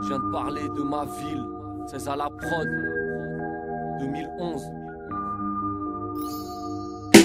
Je viens de parler de ma ville, c'est à la prod, 2011.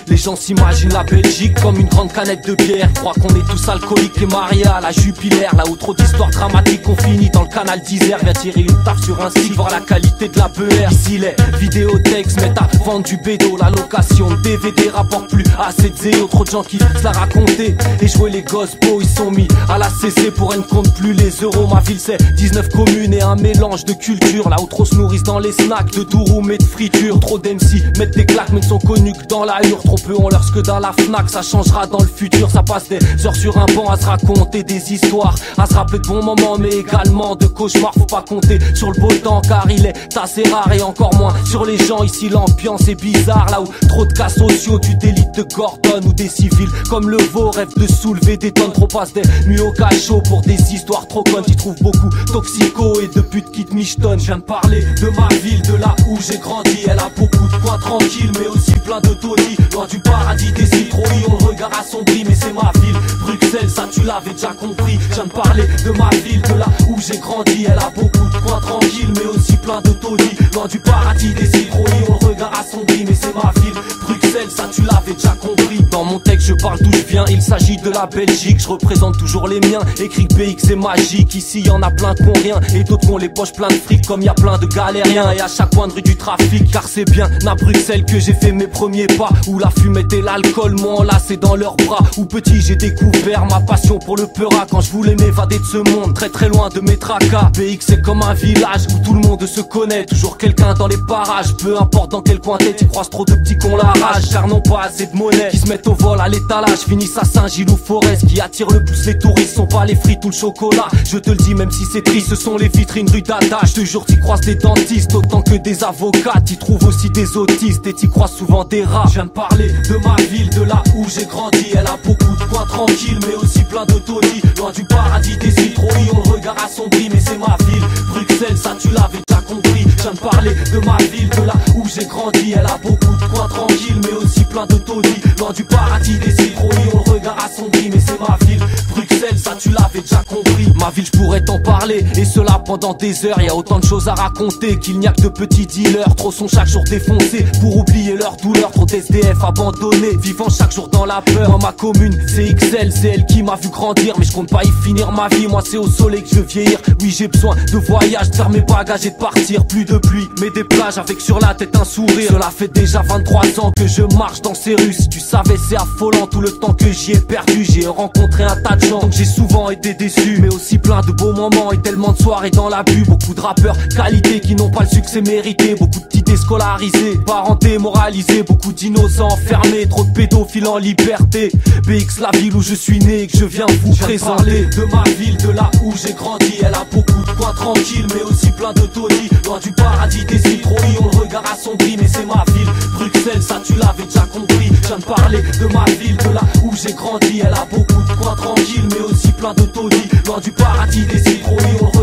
Les gens s'imaginent la Belgique comme une grande canette de bière, croient qu'on est tous alcooliques et mariés à la Jupiler. Là où trop d'histoires dramatiques on finit dans le canal d'Isère. Viens tirer une taf sur un site, voir la qualité de la BR. Ici les vidéothèques se mettent à vendre du bédo. La location de DVD rapporte plus assez de zéro. Trop de gens qui se la raconter et jouer les gospos. Ils sont mis à la CC pour elle ne compte plus les euros. Ma ville c'est 19 communes et un mélange de culture. Là où trop se nourrissent dans les snacks de douroum et de friture. Trop d'MC mettent des claques mais ne sont connus que dans la hure. Trop peu on leur ce que dans la Fnac, ça changera dans le futur. Ça passe des heures sur un banc à se raconter des histoires, à se rappeler de bons moments mais également de cauchemars. Faut pas compter sur le beau temps car il est assez rare, et encore moins sur les gens. Ici l'ambiance est bizarre, là où trop de cas sociaux, du délit de Gordon ou des civils comme le veau rêve de soulever des tonnes. Trop passe des nuits au cachot pour des histoires trop connes. J'y trouve beaucoup toxico et de putes qui te michetonne. Je viens de parler de ma ville, de là où j'ai grandi. Elle a beaucoup de coins tranquilles mais aussi plein de taudis. Loin du paradis des citrouilles, on le regard assombri, mais c'est ma ville, Bruxelles, ça tu l'avais déjà compris. Je viens de parler de ma ville, de là où j'ai grandi. Elle a beaucoup de coins tranquilles, mais aussi plein de taudis. Loin du paradis des citrouilles, on le regard assombri, mais c'est ma ville, Bruxelles, ça tu l'avais déjà compris. Dans mon texte je parle d'où je viens, il s'agit de la Belgique. Je représente toujours les miens, écrit que BX c'est magique. Ici y'en a plein qui ont rien et d'autres qui ont les poches plein de fric, comme y a plein de galériens. Et à chaque coin de rue du trafic, car c'est bien à Bruxelles que j'ai fait mes premiers pas, où la fumette et l'alcool m'ont enlacé dans leurs bras. Où petit j'ai découvert ma passion pour le peura, quand je voulais m'évader de ce monde très très loin de mes tracas. BX c'est comme un village où tout le monde se connaît, toujours quelqu'un dans les parages. Peu importe dans quel coin t'es, tu croises trop de petits cons la rage, car n'ont pas assez de monnaie, qui se mettent au vol à l'étalage, finissent à Saint-Gilles ou Forest. Qui attire le plus les touristes sont pas les frites ou le chocolat. Je te le dis même si c'est triste, ce sont les vitrines rue d'Ada. Je te jure t'y croises des dentistes autant que des avocats. T'y trouves aussi des autistes et t'y croises souvent des rats. Je viens de parler de ma ville, de là où j'ai grandi. Elle a beaucoup de coins tranquilles mais aussi plein de taudis. Loin du paradis des citrouilles, on le regard assombri, mais c'est ma ville, Bruxelles, ça tu l'avais déjà compris. Je viens de parler de ma ville, de là où j'ai grandi. Elle a beaucoup de coins tranquilles mais aussi plein de taudis. Loin du paradis des citrouilles, on le regard assombri, mais c'est ma ville, Bruxelles, ça tu l'avais déjà compris. Ma ville je pourrais t'en parler, et cela pendant des heures. Y a autant de choses à raconter qu'il n'y a que de petits dealers. Trop sont chaque jour défoncés pour oublier leur douleur. Trop d'SDF abandonnés, vivant chaque jour dans la peur. Moi ma commune c'est XL, c'est elle qui m'a vu grandir. Mais je compte pas y finir ma vie, moi c'est au soleil que je veux vieillir. Oui j'ai besoin de voyage, de faire mes bagages et de partir. Plus de pluie mais des plages avec sur la tête un sourire. Cela fait déjà 23 ans que je marche dans ces rues. Si tu savais c'est affolant tout le temps que j'y ai perdu. J'ai rencontré un tas de gens donc j'ai souvent été déçu, mais aussi plein de beaux moments et tellement de soirées dans l'abus. Beaucoup de rappeurs qualité qui n'ont pas le succès mérité. Beaucoup de petits déscolarisés, parents démoralisés. Beaucoup d'innocents enfermés, trop de pédophiles en liberté. BX la ville où je suis né et que je viens vous présenter. De ma ville, de là où j'ai grandi. Elle a beaucoup de coins tranquilles mais aussi plein de taudis. Loin du paradis des citrouilles, on le regard assombri, mais c'est ma ville, Bruxelles, ça tu l'avais déjà compris. Je viens de parler de ma ville, de là où j'ai grandi. Elle a beaucoup de coins tranquilles mais aussi plein de taudis. Loin du paradis des citrouilles, on le